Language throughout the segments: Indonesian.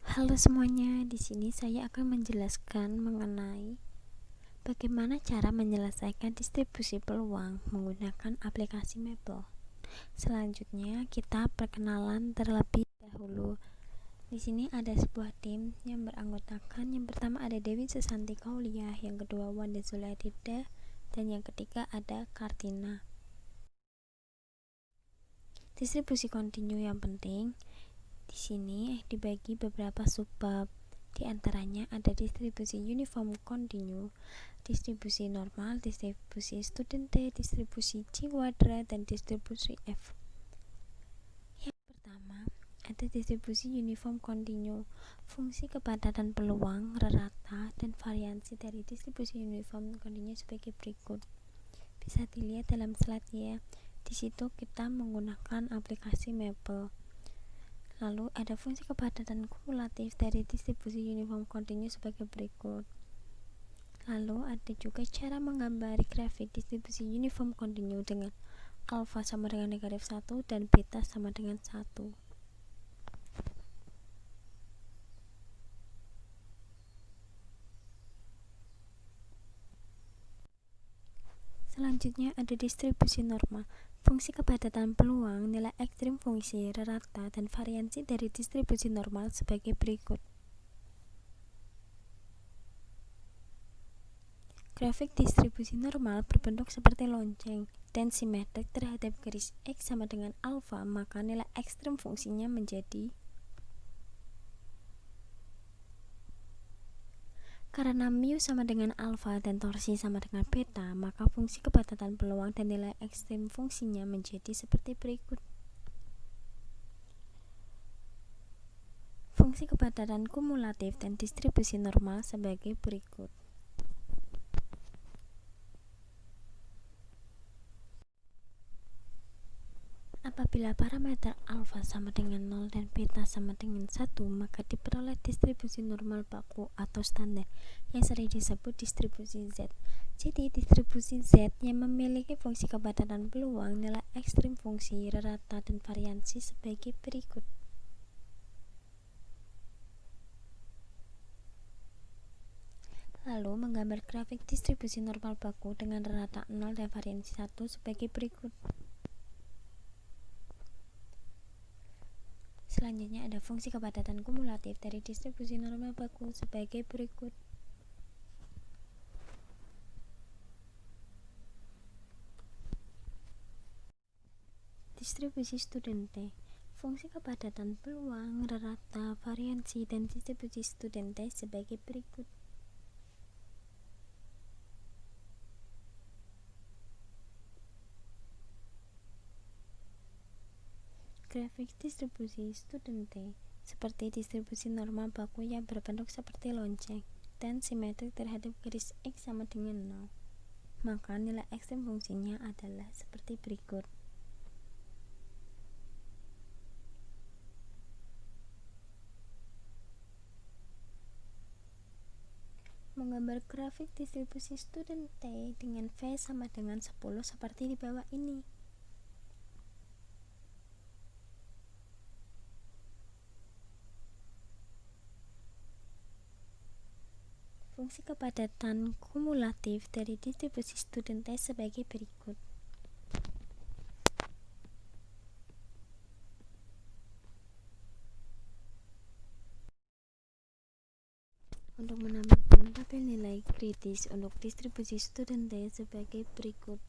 Halo semuanya, di sini saya akan menjelaskan mengenai bagaimana cara menyelesaikan distribusi peluang menggunakan aplikasi Maple. Selanjutnya, kita perkenalan terlebih dahulu. Di sini ada sebuah tim yang beranggotakan yang pertama ada Dewi Susanti Kauliah, yang kedua Wanda Zuladida, dan yang ketiga ada Kartina. Distribusi kontinu yang penting di sini dibagi beberapa subbab. Di antaranya ada distribusi uniform kontinu, distribusi normal, distribusi studente, distribusi C kuadrat, dan distribusi F. Yang pertama, ada distribusi uniform kontinu. Fungsi kepadatan peluang, rata, dan variansi dari distribusi uniform kontinu sebagai berikut. Bisa dilihat dalam slide ya. Di situ kita menggunakan aplikasi Maple. Lalu ada fungsi kepadatan kumulatif dari distribusi uniform kontinu sebagai berikut. Lalu ada juga cara menggambar grafik distribusi uniform kontinu dengan alfa sama dengan negatif 1 dan beta sama dengan 1. Selanjutnya ada distribusi normal. Fungsi kepadatan peluang, nilai ekstrim fungsi, rata, dan variansi dari distribusi normal sebagai berikut. Grafik distribusi normal berbentuk seperti lonceng dan simetrik terhadap garis X sama dengan alfa, maka nilai ekstrem fungsinya menjadi karena mu sama dengan alfa dan torsi sama dengan beta, maka fungsi kepadatan peluang dan nilai ekstrem fungsinya menjadi seperti berikut. Fungsi kepadatan kumulatif dan distribusi normal sebagai berikut. Apabila parameter alfa sama dengan 0 dan beta sama dengan 1, maka diperoleh distribusi normal baku atau standar yang sering disebut distribusi Z. Jadi distribusi Z yang memiliki fungsi kepadatan peluang, nilai ekstrim fungsi, rata, dan variansi sebagai berikut. Lalu menggambar grafik distribusi normal baku dengan rata 0 dan variansi 1 sebagai berikut. Selanjutnya ada fungsi kepadatan kumulatif dari distribusi normal baku sebagai berikut. Distribusi studente. Fungsi kepadatan peluang, rata, variansi, dan distribusi studente sebagai berikut. Grafik distribusi studente seperti distribusi normal baku yang berbentuk seperti lonceng dan simetrik terhadap garis X sama dengan 0. Maka nilai ekstrem fungsinya adalah seperti berikut. Menggambar grafik distribusi studente dengan V sama dengan 10 seperti di bawah ini. Fungsi kepadatan kumulatif dari distribusi studente sebagai berikut. Untuk menambahkan tabel nilai kritis untuk distribusi studente sebagai berikut.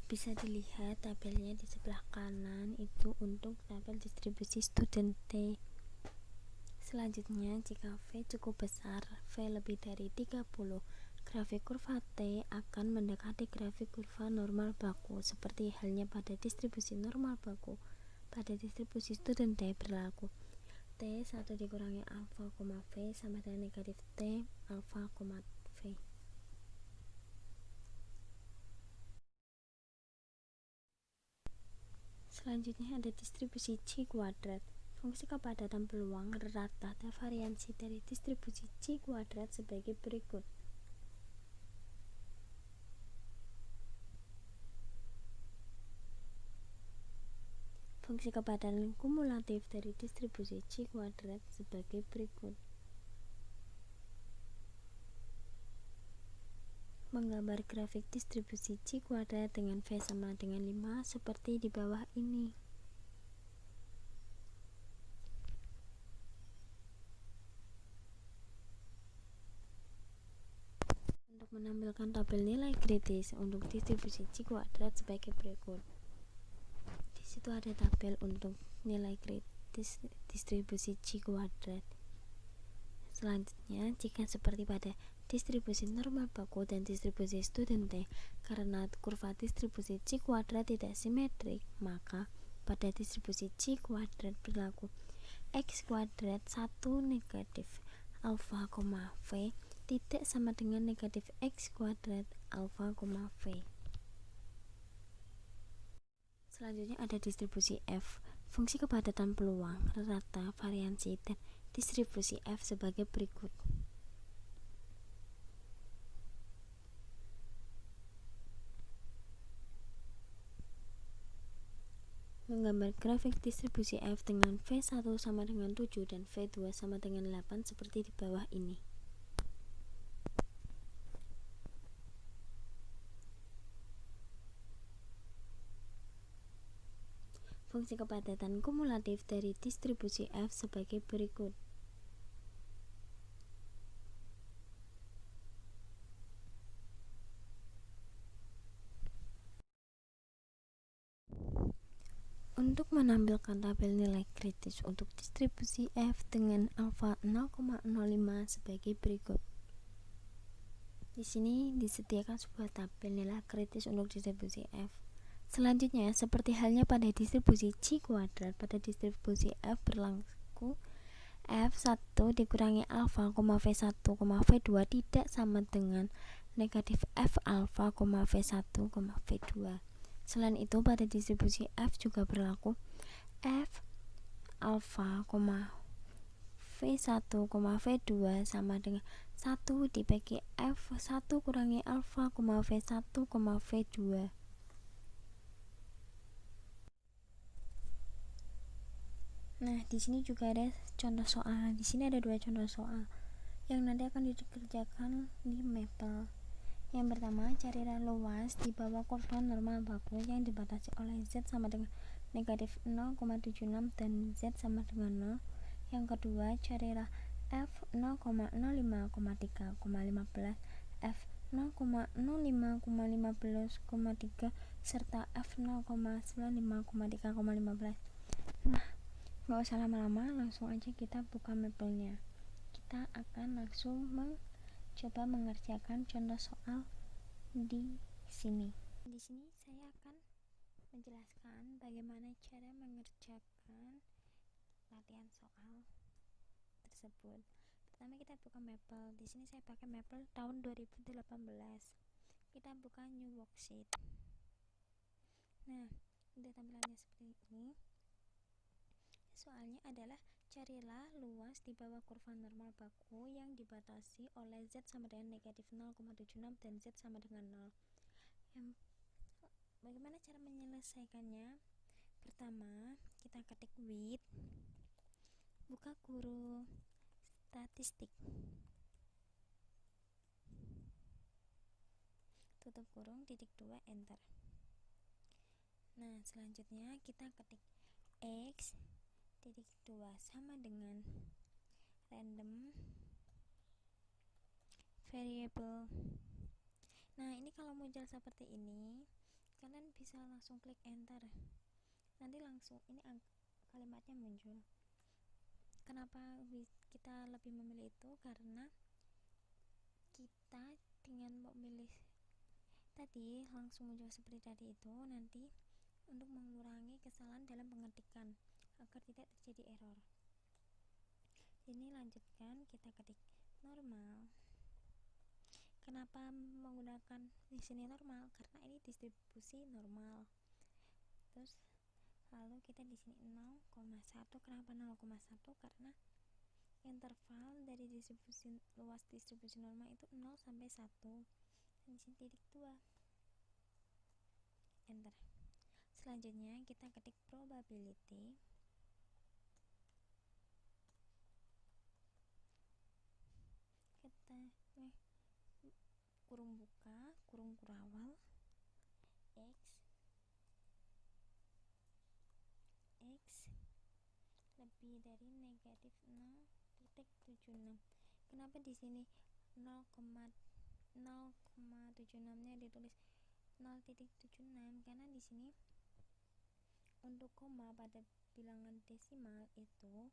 Bisa dilihat tabelnya di sebelah kanan itu untuk tabel distribusi studente. Selanjutnya, jika V cukup besar, V lebih dari 30, grafik kurva T akan mendekati grafik kurva normal baku, seperti halnya pada distribusi normal baku. Pada distribusi studente berlaku T1 dikurangi alfa, V sama dengan negatif T alfa, V. Selanjutnya ada distribusi C kuadrat. Fungsi kepadatan peluang, rata, dan variansi dari distribusi C kuadrat sebagai berikut. Fungsi kepadatan kumulatif dari distribusi C kuadrat sebagai berikut. Menggambar grafik distribusi C kuadrat dengan V sama dengan 5 seperti di bawah ini. Untuk menampilkan tabel nilai kritis untuk distribusi C kuadrat sebagai berikut. Di situ ada tabel untuk nilai kritis distribusi C kuadrat. Selanjutnya, jika seperti pada distribusi normal baku dan distribusi student T, karena kurva distribusi C kuadrat tidak simetrik, maka pada distribusi C kuadrat berlaku X kuadrat 1 negatif alfa, V tidak sama dengan negatif X kuadrat alfa, V. Selanjutnya ada distribusi F. Fungsi kepadatan peluang, rata, variansi, dan distribusi F sebagai berikut. Menggambar grafik distribusi F dengan V1 sama dengan 7 dan V2 sama dengan 8 seperti di bawah ini. Fungsi kepadatan kumulatif dari distribusi F sebagai berikut. Untuk menampilkan tabel nilai kritis untuk distribusi F dengan alfa 0,05 sebagai berikut. Di sini disediakan sebuah tabel nilai kritis untuk distribusi F. Selanjutnya, seperti halnya pada distribusi C kuadrat, pada distribusi F berlaku F1 dikurangi alfa, V1, V2 tidak sama dengan negatif F alfa, V1, V2. Selain itu, pada distribusi F juga berlaku F alfa, V1, V2 sama dengan 1 dibagi F1 kurangi alfa, V1, V2. Nah, di sini juga ada contoh soal. Di sini ada 2 contoh soal yang nanti akan dikerjakan di Maple. Yang pertama, carilah luas di bawah kurva normal baku yang dibatasi oleh Z sama dengan negatif 0,76 dan Z sama dengan 0. Yang kedua, carilah F 0,05,3,15, F 0,05,15,3 serta F 0,95,3,15. Nah, nggak usah lama-lama, langsung aja kita buka Maple-nya. Kita akan langsung mencoba mengerjakan contoh soal di sini. Di sini saya akan menjelaskan bagaimana cara mengerjakan latihan soal tersebut. Pertama kita buka Maple. Di sini saya pakai Maple tahun 2018. Kita buka new worksheet. Nah, udah tampilannya seperti ini. Soalnya adalah carilah luas di bawah kurva normal baku yang dibatasi oleh Z sama dengan negatif 0,76 dan Z sama dengan 0. Bagaimana cara menyelesaikannya? Pertama, kita ketik width, buka kurung, statistik, tutup kurung, titik 2, enter. Nah, selanjutnya kita ketik X titik 2 sama dengan random variable. Nah, ini kalau muncul seperti ini, kalian bisa langsung klik enter. Nanti langsung ini kalimatnya muncul. Kenapa kita lebih memilih itu? Karena kita dengan memilih tadi langsung muncul seperti tadi itu, nanti untuk mengurangi kesalahan dalam pengetikan agar tidak terjadi error. Ini lanjutkan, kita ketik normal. Kenapa menggunakan di sini normal? Karena ini distribusi normal. Terus lalu kita di sini 0,1. Kenapa 0,1? Karena interval dari distribusi luas distribusi normal itu 0 sampai 1. Dan di sini titik 2. Enter. Selanjutnya kita ketik probability. Kita kurung buka, kurung kurawal, x lebih dari negatif 0,76. Kenapa di sini 0,76-nya ditulis 0,76? Karena di sini untuk koma pada bilangan desimal itu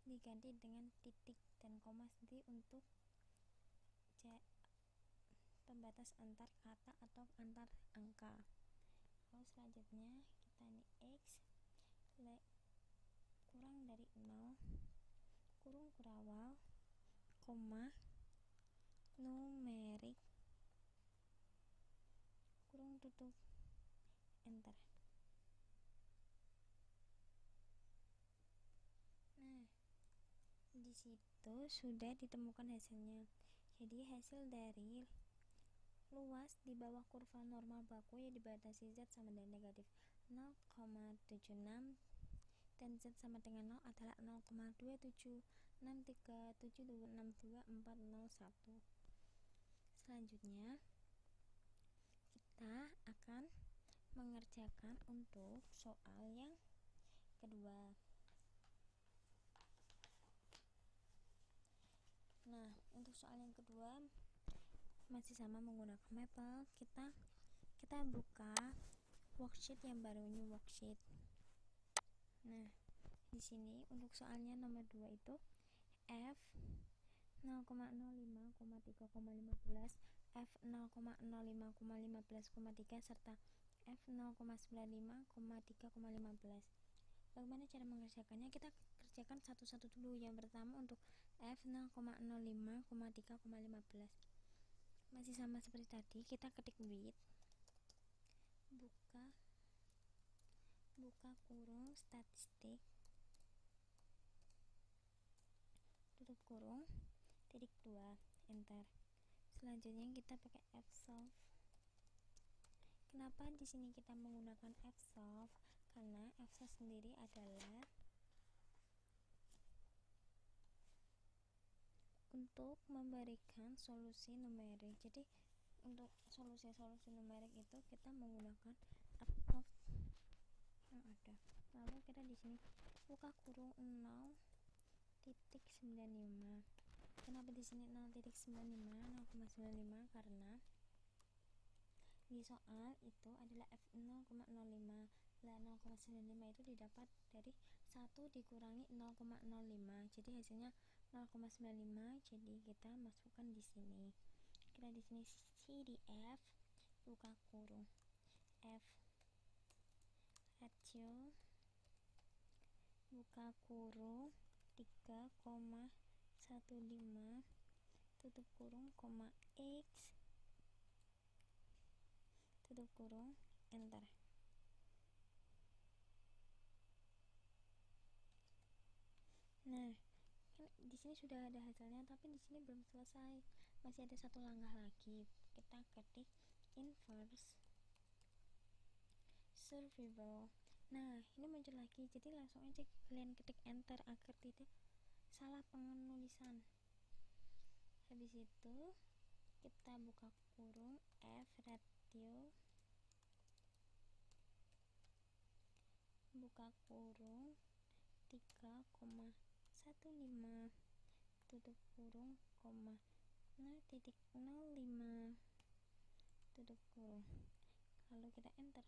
diganti dengan titik dan koma sendiri untuk pembatas antar kata atau antar angka. Lalu selanjutnya kita ini x kurang dari 0, kurung kurawal, koma, numerik, kurung tutup, enter. Nah, di situ sudah ditemukan hasilnya. Jadi hasil dari luas di bawah kurva normal baku yang dibatasi Z sama dengan negatif 0,76 dan Z sama dengan 0 adalah 0,27637262401. Selanjutnya kita akan mengerjakan untuk soal yang kedua. Nah, untuk soal yang kedua masih sama menggunakan Maple. Kita buka worksheet yang baru, new worksheet. Nah, di sini untuk soalnya nomor 2 itu F 0,05,3,15, F 0,05,15,3 serta F 0,95,3,15. Bagaimana cara mengerjakannya? Kita kerjakan satu-satu dulu. Yang pertama untuk F 0,05,3,15. Masih sama seperti tadi, kita ketik width, buka kurung statistik, tutup kurung, titik 2, enter. Selanjutnya kita pakai fsolve. Kenapa di sini kita menggunakan fsolve? Karena fsolve sendiri adalah untuk memberikan solusi numerik. Jadi untuk solusi numerik itu kita menggunakan fsolve yang ada. Lalu kita di sini buka kurung 0,95. Kenapa di sini 0,95? Karena di soal itu adalah F 0,05. Lah 0,95 itu didapat dari 1 dikurangi 0,05. Jadi hasilnya 0,95. Jadi kita masukkan di sini. Kita di sini CDF, buka kurung F ratio, buka kurung 3,15, tutup kurung, koma X, tutup kurung, enter. Nah, di sini sudah ada hasilnya, tapi di sini belum selesai, masih ada satu langkah lagi. Kita ketik inverse survival. Nah, ini muncul lagi, jadi langsung aja kalian ketik enter agar tidak salah penulisan. Habis itu kita buka kurung F ratio, buka kurung 3,15, tutup kurung, koma 0,05, tutup kurung, lalu kita enter.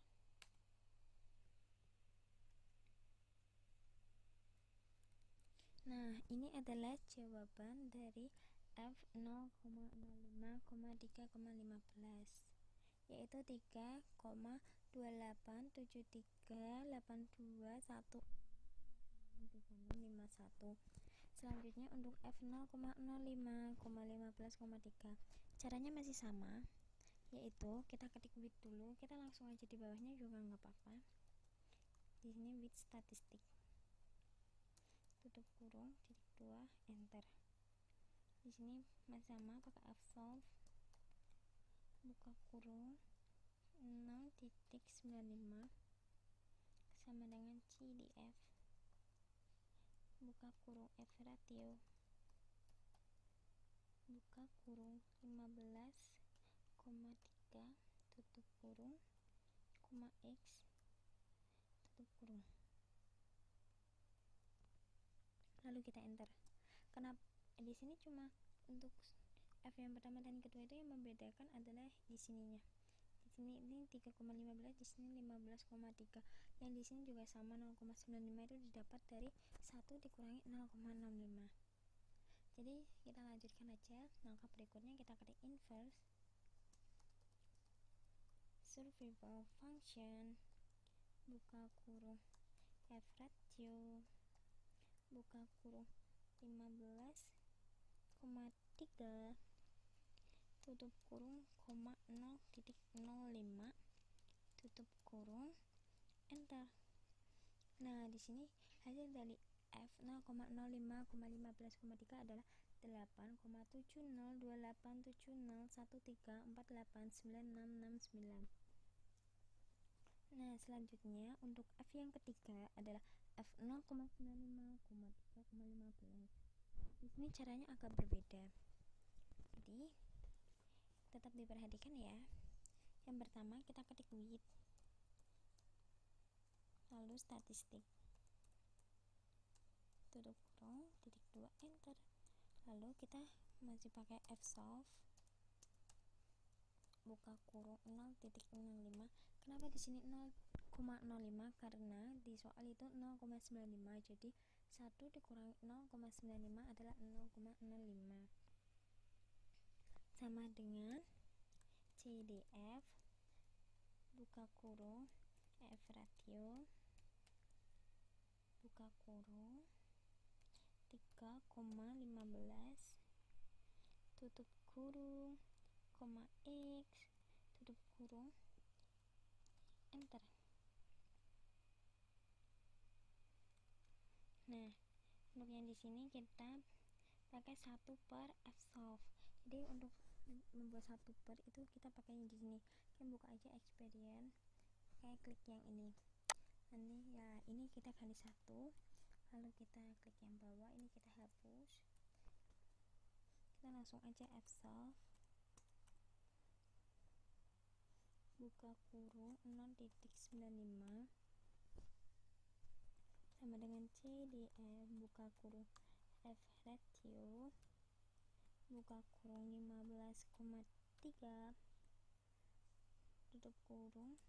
Nah, ini adalah jawaban dari F 0,05,3,15, yaitu 3,2873821351. Selanjutnya untuk F 0,05,15,3, caranya masih sama, yaitu kita ketik width dulu. Kita langsung aja di bawahnya juga nggak apa-apa. Di sini width statistik, tutup kurung, titik 2, enter. Di sini masih sama pakai fsolve, buka kurung 0,95, sama dengan C di F, buka kurung F ratio, buka kurung 15,3 tutup kurung, koma X tutup kurung, lalu kita enter. Kenapa di sini cuma untuk F yang pertama dan kedua itu yang membedakan adalah di sininya. Di sini ini 3,15, di sini 15,3. Yang di sini juga sama, 0,95 itu didapat dari 1 dikurangi 0,65. Jadi kita lanjutkan aja. Langkah berikutnya kita ketik inverse survival function, buka kurung F ratio, buka kurung 15,3 tutup kurung, koma 0,05 tutup kurung, enter. Nah, di sini hasil dari F 0,05,15,3 adalah 8,70287013489669. Nah, selanjutnya untuk F yang ketiga adalah F 0,95,3,15. Di sini caranya agak berbeda. Jadi tetap diperhatikan ya. Yang pertama kita ketik width, lalu statistik, tutup kurung, titik 2, enter. Lalu kita masih pakai fsolve, buka kurung 0,05. Kenapa di sini 0,05? Karena di soal itu 0,95, jadi 1 dikurangi 0,95 adalah 0,05, sama dengan CDF, buka kurung F ratio, buka kurung 3,15 tutup kurung, koma X tutup kurung, enter. Nah, untuk yang di sini kita pakai 1 per fsolve. Jadi untuk membuat 1 per itu kita pakai yang di sini. Kita buka aja experience, kayak klik yang ini. Nanti ya ini kita kali 1, lalu kita klik yang bawah, ini kita hapus. Kita langsung aja fsolve, buka kurung 0,95 sama dengan CDF, buka kurung F ratio, buka kurung 15,3 tutup kurung,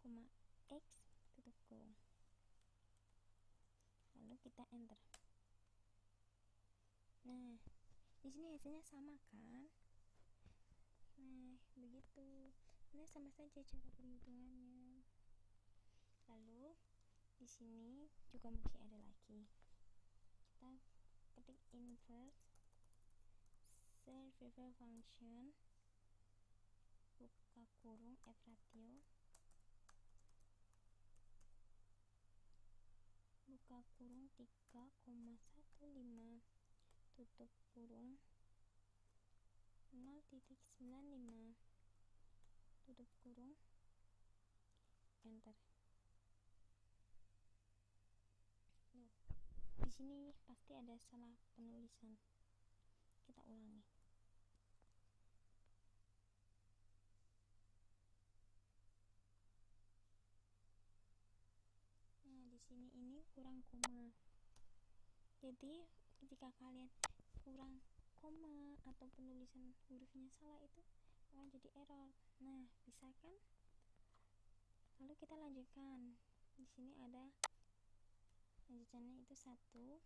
koma X tutup kurung, lalu kita enter. Nah, di sini hasilnya sama kan? Nah, begitu. Ini sama saja cara perhitungannya. Lalu di sini juga masih ada lagi. Kita ketik inverse survival function, buka kurung F ratio, buka kurung 3,15 tutup kurung 0,95 tutup kurung, enter. Loh, di sini pasti ada salah penulisan. Kita ulangi. Nah, di sini ini kurang koma. Jadi ketika kalian kurang koma atau penulisan hurufnya salah itu akan jadi error. Nah, bisa kan? Lalu kita lanjutkan. Di sini ada lanjutannya itu 1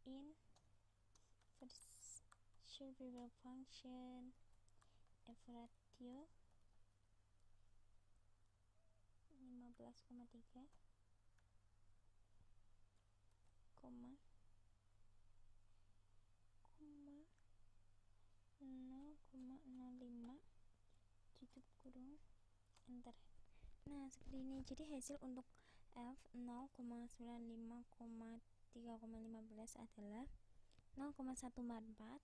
in first survival function F ratio 15,3 koma 0,05 tutup kurung, enter. Nah, seperti ini. Jadi hasil untuk F 0,95,3,15 adalah 0,144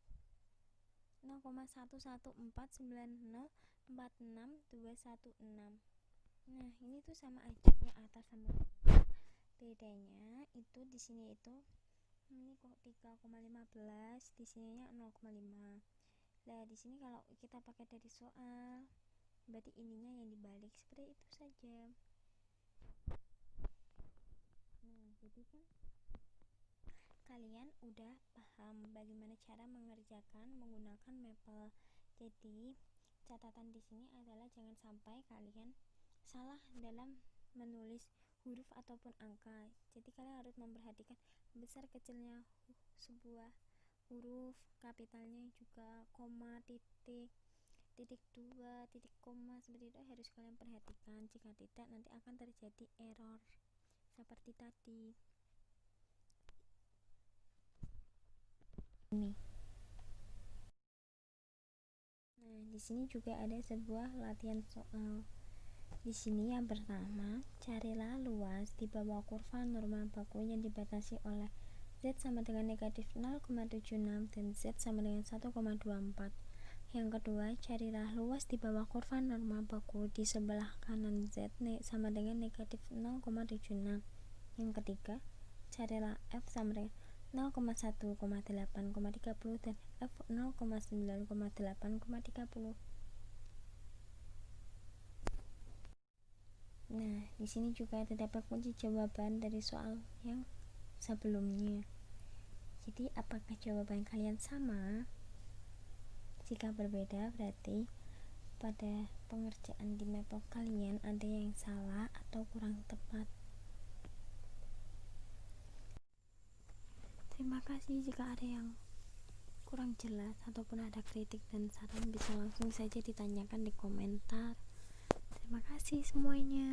0,1149046 Nah, ini tuh sama aja yang atas sama bawah. Bedanya itu di sini itu ini kok 3,15, di sininya 0,5. Nah, di sini kalau kita pakai dari soal, berarti ininya yang dibalik, seperti itu saja. Nah, jadi kan kalian udah paham bagaimana cara mengerjakan menggunakan Maple. Jadi catatan di sini adalah jangan sampai kalian salah dalam menulis huruf ataupun angka. Jadi kalian harus memperhatikan besar kecilnya sebuah huruf, kapitalnya juga, koma, titik, titik dua, titik koma, seperti itu harus kalian perhatikan. Jika tidak, nanti akan terjadi error seperti tadi. Ini. Nah, di sini juga ada sebuah latihan soal. Di sini yang pertama, carilah luas di bawah kurva normal baku yang dibatasi oleh Z sama dengan negatif 0,76 dan Z sama dengan 1,24. Yang kedua, carilah luas di bawah kurva normal baku di sebelah kanan Z sama dengan negatif 0,76. Yang ketiga, carilah F sama dengan 0,1,8,30 dan F 0,9,8,30. Nah, di sini juga terdapat kunci jawaban dari soal yang sebelumnya. Jadi, apakah jawaban kalian sama? Jika berbeda, berarti pada pengerjaan di Maple kalian ada yang salah atau kurang tepat. Terima kasih. Jika ada yang kurang jelas ataupun ada kritik dan saran, bisa langsung saja ditanyakan di komentar. Terima kasih semuanya.